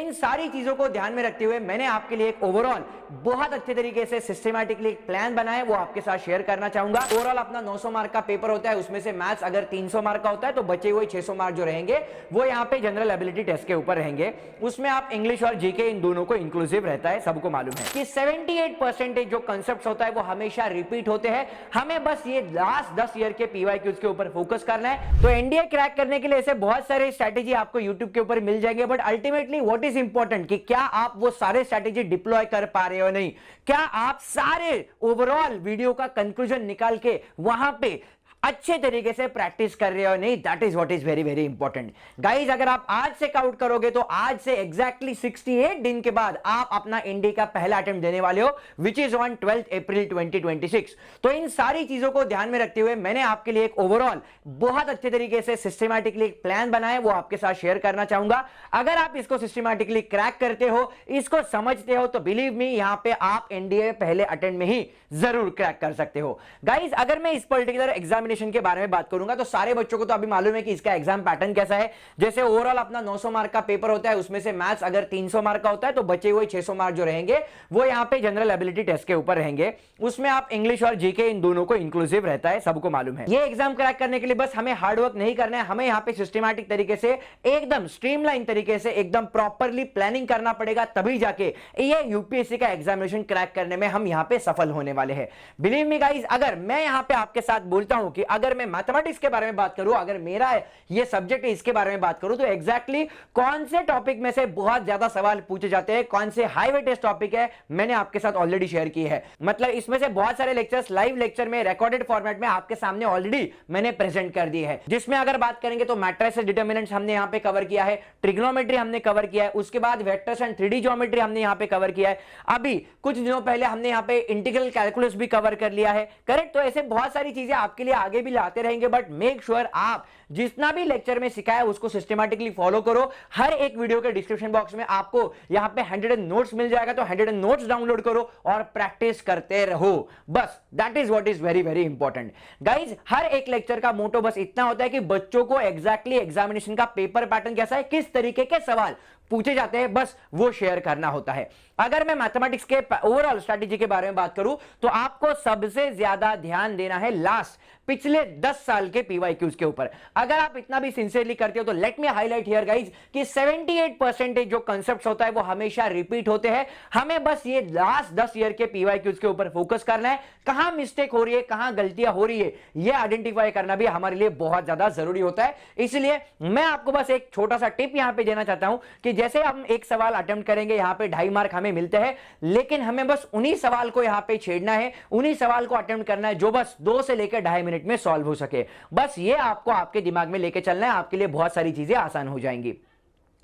इन सारी चीजों को ध्यान में रखते हुए मैंने आपके लिए एक ओवरऑल बहुत अच्छे तरीके से सिस्टमैटिकली एक प्लान बनाया, वो आपके साथ शेयर करना चाहूंगा। ओवरऑल अपना 900 मार्क का पेपर होता है, उसमें से मैथ्स अगर 300 मार्क का होता है तो बचे हुए 600 मार्क जो रहेंगे वो यहाँ पे जनरल एबिलिटी टेस्ट के ऊपर रहेंगे। उसमें आप इंग्लिश और जीके इन दोनों को इंक्लूसिव रहता है। सबको मालूम है कि 78% जो कंसेप्ट होता है वो हमेशा रिपीट होते हैं। हमें बस ये लास्ट 10 ईयर के पीवाईक्यूज के ऊपर फोकस करना है। तो एनडीए क्रैक करने के लिए ऐसे बहुत सारे स्ट्रैटेजी आपको यूट्यूब के ऊपर मिल जाएंगे, but ultimately what is important कि क्या आप वो सारे स्ट्रैटेजी डिप्लॉय कर पा रहे हो नहीं, क्या आप सारे ओवरऑल वीडियो का कंक्लूजन निकाल के वहां पे अच्छे तरीके से प्रैक्टिस कर रहे हो नहीं। That is what is very very important guys. अगर आप आज से काउंट करोगे तो आज से एग्जैक्टली 68 दिन के बाद आप अपना इंडी का पहला अटेम्प्ट देने वाले हो, विच इज ऑन 12 अप्रैल 2026। तो इन सारी चीजों को ध्यान में रखते हुए मैंने आपके लिए एक ओवरऑल बहुत अच्छे तरीके से सिस्टमैटिकली एक प्लान बनाया, वो आपके साथ शेयर करना चाहूंगा। अगर आप इसको सिस्टमैटिकली क्रैक करते हो, इसको समझते हो, तो बिलीव मी यहां पे आप एनडीए पहले अटेम्प्ट में ही जरूर क्रैक कर सकते हो। गाइज अगर मैं इस पर्टिकुलर एग्जामिनेशन के बारे में बात करूंगा तो सारे बच्चों को तो अभी मालूम है कि इसका एग्जाम पैटर्न कैसा है। जैसे ओवरऑल अपना 900 मार्क का पेपर होता है, उसमें से मैथ्स अगर 300 मार्क का होता है तो बचे हुए 600 मार्क जो रहेंगे वो यहाँ पे जनरल एबिलिटी टेस्ट के ऊपर रहेंगे। उसमें आप इंग्लिश और जीके इन दोनों को इंक्लूसिव रहता है। सबको मालूम है ये एग्जाम क्रैक करने के लिए बस हमें हार्डवर्क नहीं करना है, हमें यहाँ पे सिस्टमैटिक तरीके से एकदम स्ट्रीमलाइन तरीके से एकदम प्रॉपरली प्लानिंग करना पड़ेगा, तभी जाके ये यूपीएससी का एग्जामिनेशन क्रैक करने में हम यहाँ पे सफल होने वाले हैं। बिलीव मी गाइस, अगर मैं यहाँ पे आपके साथ बोलता हूं कि अगर मैं मैथमेटिक्स के बारे में बात करूं, अगर मेरा ये सब्जेक्ट है इसके बारे में बात करूं, तो एग्जैक्टली कौन से टॉपिक में से बहुत ज्यादा सवाल पूछे जाते हैं, कौन से हाई वेटेज टॉपिक है, मैंने आपके साथ ऑलरेडी शेयर की है। मतलब इसमें से बहुत सारे लेक्चर्स लाइव लेक्चर में रिकॉर्डेड फॉर्मेट में आपके सामने ऑलरेडी मैंने प्रेजेंट कर दिए है। जिसमें अगर बात करेंगे तो मैट्रिसेस डिटर्मिनेंट्स हमने यहां पे कवर किया है, ट्रिग्नोमेट्री हमने कवर किया है, उसके बाद वेक्टर्स एंड 3D ज्योमेट्री हमने यहां पे कवर किया है। अभी कुछ दिनों पहले हमने यहां पे इंटीग्रल कैलकुलस भी कवर कर लिया है, करेक्ट। तो ऐसे बहुत सारी चीजें आपके लिए आगे भी लाते रहेंगे, बट मेक श्योर आप जितना भी लेक्चर में सिखाया उसको सिस्टमैटिकली फॉलो करो। हर एक वीडियो के डिस्क्रिप्शन बॉक्स में आपको यहां पे 100 नोट्स मिल जाएगा, तो 100 नोट्स डाउनलोड करो और प्रैक्टिस करते रहो। बस that is what is very very important guys. हर एक लेक्चर का मोटो बस इतना होता है कि बच्चों को एग्जैक्टली एग्जामिनेशन का पेपर पैटर्न कैसा है, किस तरीके के सवाल पूछे जाते हैं, बस वो शेयर करना होता है। अगर मैं मैथमेटिक्स के ओवरऑल स्ट्रैटेजी के बारे में बात करूं तो आपको सबसे ज्यादा ध्यान देना है लास्ट पिछले 10 साल के पीवाईक्यूज के ऊपर। अगर आप इतना भी सिंसियरली करते हो तो let me highlight here guys कि 78% जो कांसेप्ट्स होता है वो हमेशा रिपीट होते हैं। हमें बस ये लास्ट 10 ईयर के पीवाईक्यूज के ऊपर फोकस करना है। कहां मिस्टेक हो रही है, कहां गलतियां हो रही है, ये आइडेंटिफाई करना भी हमारे लिए बहुत ज्यादा जरूरी होता है। इसलिए मैं आपको बस एक छोटा सा टिप यहां पे देना चाहता हूं कि जैसे हम एक सवाल अटेम्प्ट करेंगे, यहां पे 2.5 मार्क हमें मिलते हैं, लेकिन हमें बस उन्हीं सवाल को यहां पे छेड़ना है, उन्हीं सवाल को अटेम्प्ट करना है जो बस 2 से लेकर 2.5 मिनट में सॉल्व हो सके। बस ये आपको आपके दिमाग में लेके चलना है, आपके लिए बहुत सारी चीजें आसान हो जाएंगी।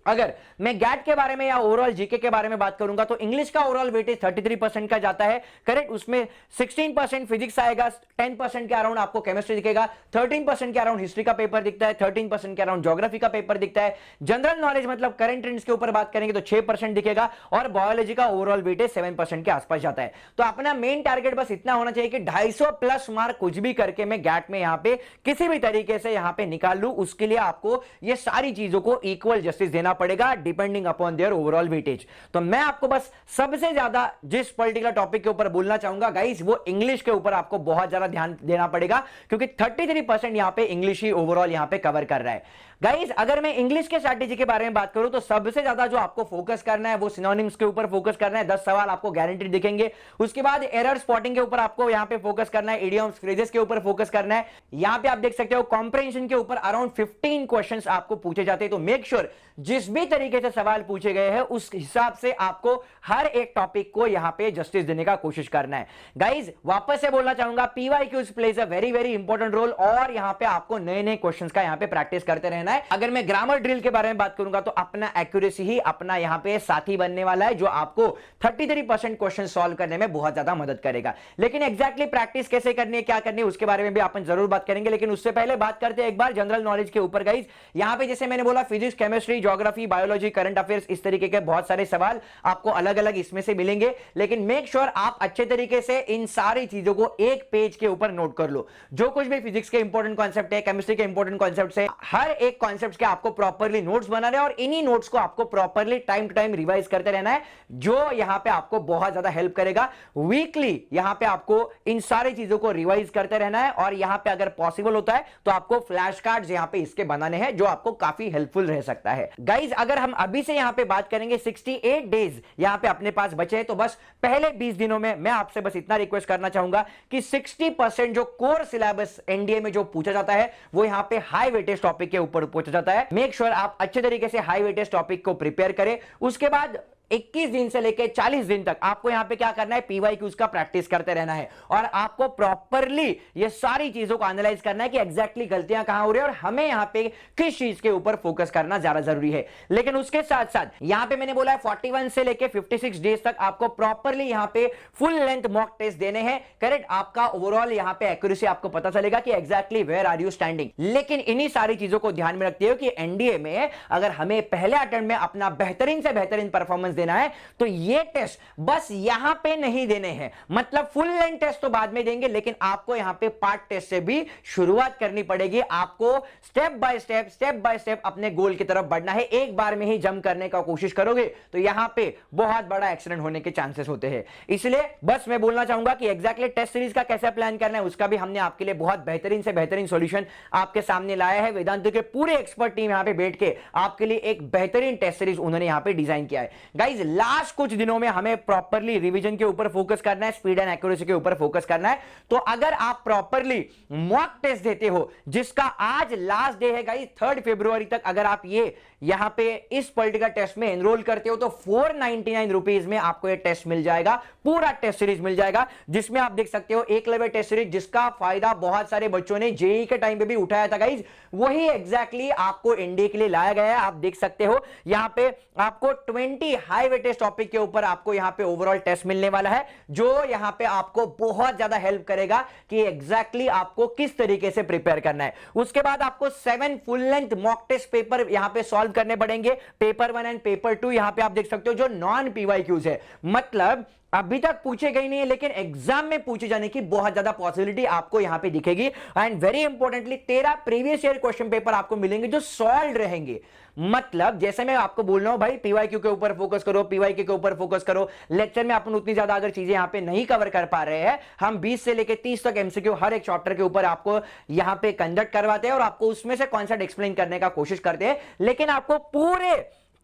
अगर मैं गैट के बारे में या ओवरऑल जीके के बारे में बात करूंगा तो इंग्लिश का ओवरऑल वेटेज 33% का जाता है, करेक्ट। उसमें 16% फिजिक्स आएगा, 10% के अराउंड आपको केमिस्ट्री दिखेगा, 13% के अराउंड हिस्ट्री का पेपर दिखता है, 13% के अराउंड ज्योग्राफी का पेपर दिखता है। जनरल नॉलेज मतलब करंट ट्रेंड्स के ऊपर बात करेंगे तो 6% दिखेगा, और बायोलॉजी का ओवरऑल वेटेज 7% के आसपास जाता है। तो अपना मेन टारगेट बस इतना होना चाहिए कि 250 प्लस मार्क कुछ भी करके मैं गैट में यहां पे किसी भी तरीके से यहां पे निकाल लूं। उसके लिए आपको ये सारी चीजों को इक्वल जस्टिस देना पड़ेगा depending upon their overall weightage. तो मैं आपको बस सबसे ज्यादा जिस पर्टिकुलर टॉपिक के ऊपर बोलना चाहूंगा गाइस, वो इंग्लिश के ऊपर आपको बहुत ज्यादा ध्यान देना पड़ेगा, क्योंकि 33% यहां पे इंग्लिश ही ओवरऑल यहां पे कवर कर रहा है। गाइस अगर मैं इंग्लिश के स्ट्रैटेजी के बारे में बात करूं तो सबसे ज्यादा जो आपको फोकस करना है वो सिनोनिम्स के ऊपर फोकस करना है। 10 सवाल आपको गारंटीड दिखेंगे। उसके बाद एरर स्पॉटिंग के ऊपर आपको यहां पे फोकस करना है, इडियम्स फ्रेजेस के ऊपर फोकस करना है। यहां पे आप देख सकते हो कॉम्प्रिहेंशन के ऊपर अराउंड 15 क्वेश्चंस आपको पूछे जाते हैं। तो मेक श्योर जिस भी तरीके से सवाल पूछे गए हैं उस हिसाब से आपको हर एक टॉपिक को यहां पे जस्टिस देने का कोशिश करना है। गाइज वापस से बोलना चाहूंगा, PYQs plays a very very important role, और यहां पे आपको नए नए क्वेश्चंस का यहां पे प्रैक्टिस करते रहना है। अगर मैं ग्रामर ड्रिल के बारे में बात करूंगा तो अपना एक्यूरेसी ही अपना यहां पे साथी बनने वाला है, जो आपको 33% क्वेश्चन सॉल्व करने में बहुत ज्यादा मदद करेगा। लेकिन एग्जैक्टली प्रैक्टिस कैसे करनी है, क्या करनी है, उसके बारे में भी अपन जरूर बात करेंगे। लेकिन उससे पहले बात करते हैं एक बार जनरल नॉलेज के ऊपर। गाइज यहां पे जैसे मैंने बोला physics, chemistry, geography, biology, current affairs, इस तरीके के बहुत सारे सवाल आपको अलग अलग इसमें से मिलेंगे। लेकिन मेक श्योर आप अच्छे तरीके से इन सारी चीजों को एक पेज के ऊपर नोट कर लो। जो कुछ भी फिजिक्स के इंपॉर्टेंट कॉन्सेप्ट है, केमिस्ट्री के इंपॉर्टेंट कॉन्सेप्ट है, हर एक एक कॉन्सेप्ट के आपको प्रॉपरली नोट्स बनाने और इन्हीं नोट्स को आपको properly time to time revise करते रहना है, जो यहां पे आपको बहुत ज्यादा हेल्प करेगा। वीकली यहां पे आपको इन सारी चीजों को रिवाइज करते रहना है और यहां पे अगर पॉसिबल होता है तो आपको फ्लैश कार्ड्स यहां पे इसके बनाने हैं, जो आपको काफी हेल्पफुल रह सकता है। गाइज अगर हम अभी से यहां पे बात करेंगे, 68 डेज यहां पे अपने पास बचे हैं, तो बस पहले 20 दिनों में मैं आपसे बस इतना रिक्वेस्ट करना चाहूंगा कि 60% जो कोर सिलेबस एनडीए में जो पूछा जाता है वो यहां पे हाई वेटेज टॉपिक के ऊपर पूछा जाता है। मेक श्योर आप अच्छे तरीके से हाई वेटेज टॉपिक को प्रिपेयर करें। उसके बाद 21 दिन से लेकर 40 दिन तक आपको यहां पे क्या करना है, पीवाईक्यूज का प्रैक्टिस करते रहना है और आपको प्रॉपरली ये सारी चीजों को एनालाइज करना है कि एग्जैक्टली गलतियां कहां हो रही है और हमें यहां पे किस चीज के ऊपर फोकस करना ज्यादा जरूरी है। लेकिन उसके साथ साथ यहां पे मैंने बोला है 41 से लेकर 56 डेज तक आपको प्रॉपरली यहां पे फुल लेंथ मॉक टेस्ट देने हैं। करेक्ट, आपका ओवरऑल यहां पे एक्यूरेसी आपको पता चलेगा कि exactly where are you standing. लेकिन इन्हीं सारी चीजों को ध्यान में रखते हो कि एनडीए में अगर हमें पहले अटेम्प्ट में अपना बेहतरीन से बेहतरीन परफॉर्मेंस देना है तो ये टेस्ट बस यहां पे नहीं देने हैं। मतलब फुल लेंथ टेस्ट तो बाद में देंगे, लेकिन आपको यहां पे पार्ट टेस्ट से भी शुरुआत करनी पड़ेगी। आपको स्टेप बाय स्टेप अपने गोल की तरफ बढ़ना है। एक बार में ही जंप करने का कोशिश करोगे तो यहां पे बहुत बड़ा एक्सीडेंट होने के चांसेस होते हैं। इसलिए बस मैं बोलना चाहूंगा कि एग्जैक्टली टेस्ट सीरीज का कैसे प्लान करना है उसका भी हमने आपके लिए बहुत बेहतरीन से बेहतरीन सॉल्यूशन आपके सामने लाया है। वेदांत के पूरे एक्सपर्ट टीम यहां पे बैठ के आपके लिए एक बेहतरीन टेस्ट सीरीज उन्होंने यहां पे डिजाइन किया है। गाइज लास्ट कुछ दिनों में हमें प्रॉपरली रिवीजन के ऊपर फोकस करना है, स्पीड एंड एक्यूरेसी के ऊपर फोकस करना है। तो अगर आप प्रॉपरली मॉक टेस्ट देते हो, जिसका आज लास्ट डे है गाइस 3 फरवरी तक, अगर आप ये यहां पे इस पर्टिकुलर टेस्ट में एनरोल करते हो तो 499 रुपीज में आपको ये टेस्ट मिल जाएगा, पूरा टेस्ट सीरीज मिल जाएगा, जिसमें आप देख सकते हो एक लेवल टेस्ट सीरीज, जिसका फायदा बहुत सारे बच्चों ने जेई के टाइम पे भी उठाया था गाइस। वही एग्जैक्टली आपको एनडीए के लिए लाया गया है। आप देख सकते हो यहां पे आपको 20 हाई वेटेज टॉपिक के ऊपर आपको यहां पे ओवरऑल टेस्ट मिलने वाला है, जो यहां पे आपको बहुत ज्यादा हेल्प करेगा कि एग्जैक्टली आपको किस तरीके से प्रिपेयर करना है। उसके बाद आपको 7 full length mock test paper यहां पे सॉल्व करने पड़ेंगे, पेपर 1 एंड पेपर 2। यहां पे आप देख सकते हो जो नॉन पीवाईक्यूज है, मतलब अभी तक पूछे गए नहीं है लेकिन एग्जाम में पूछे जाने की बहुत ज्यादा पॉसिबिलिटी आपको यहां पे दिखेगी। And very importantly 13 previous year question paper आपको मिलेंगे जो सॉल्व रहेंगे। मतलब जैसे मैं आपको बोल रहा हूं भाई पीवाईक्यू के ऊपर फोकस करो, पीवाईक्यू के ऊपर फोकस करो। लेक्चर में अपन उतनी ज्यादा अगर चीजें यहां पे नहीं कवर कर पा रहे हैं, हम 20 से लेकर 30 तक एमसीक्यू हर एक चैप्टर के ऊपर आपको यहां पे कंडक्ट करवाते हैं और आपको उसमें से कॉन्सेप्ट एक्सप्लेन करने का कोशिश करते हैं। लेकिन आपको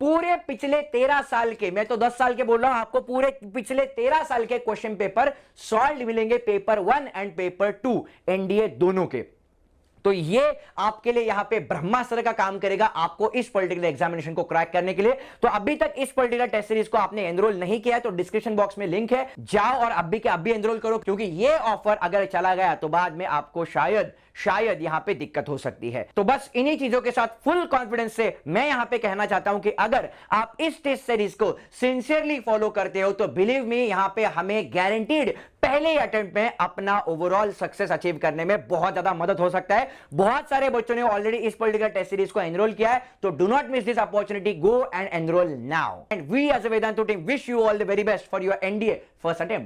पूरे पिछले 13 साल के, मैं तो 10 साल के बोल रहा हूं, आपको पूरे पिछले 13 साल के क्वेश्चन पेपर सॉल्व मिलेंगे, पेपर 1 एंड पेपर 2 एनडीए दोनों के। तो ये आपके लिए यहां पे ब्रह्मास्त्र का काम करेगा आपको इस पर्टिकुलर एग्जामिनेशन को क्रैक करने के लिए। तो अभी तक इस पर्टिकुलर टेस्ट सीरीज को आपने एनरोल नहीं किया है तो डिस्क्रिप्शन बॉक्स में लिंक है, जाओ और अभी के अभी एनरोल करो, क्योंकि ये ऑफर अगर चला गया तो बाद में आपको शायद यहां पे दिक्कत हो सकती है। तो बस इन्हीं चीजों के साथ फुल कॉन्फिडेंस से मैं यहां पे कहना चाहता हूं कि अगर आप इस टेस्ट सीरीज को सिंसियरली फॉलो करते हो तो बिलीव मी यहां पे हमें गारंटीड पहले अटेम्प्ट में अपना ओवरऑल सक्सेस अचीव करने में बहुत ज्यादा मदद हो सकता है। बहुत सारे बच्चों ने ऑलरेडी इस पर्टिकुलर टेस्ट सीरीज को एनरोल किया है, तो do not miss this opportunity, go and enrol now. And we as a Vedantu team wish you all the very best for your NDA first attempt.